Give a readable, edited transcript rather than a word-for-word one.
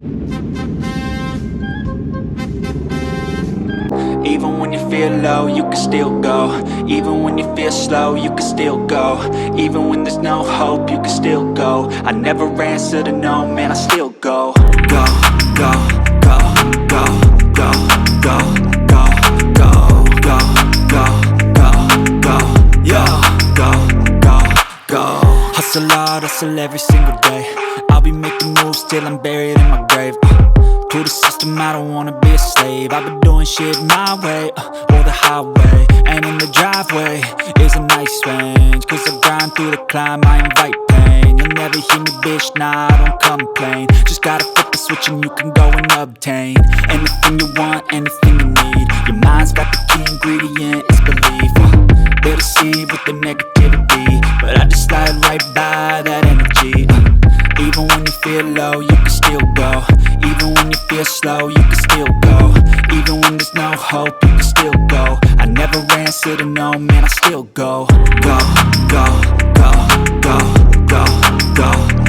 Even when you feel low, you can still go. Even when you feel slow, you can still go. Even when there's no hope, you can still go. I never answer to no, man, I still go. Go, go, go, go, go, go, go, go, go, go, go, go, yo, go, go, go. Hustle hard, hustle every single day. I'll be making moves till I'm buried in my grave. To the system, I don't wanna be a slave. I've been doing shit my way, or the highway. And in the driveway is a nice range, cause I grind through the climb, I invite pain. You'll never hear me, bitch, nah, I don't complain. Just gotta flip the switch and you can go and obtain anything you want, anything you need. Your mind's got the key ingredient, it's belief. They deceive with the negativity, but I just slide right by that energy. Even when you feel low, you can still go. Even when you feel slow, you can still go. Even when there's no hope, you can still go. I never answer to no, man, I still go. Go, go, go, go, go, go.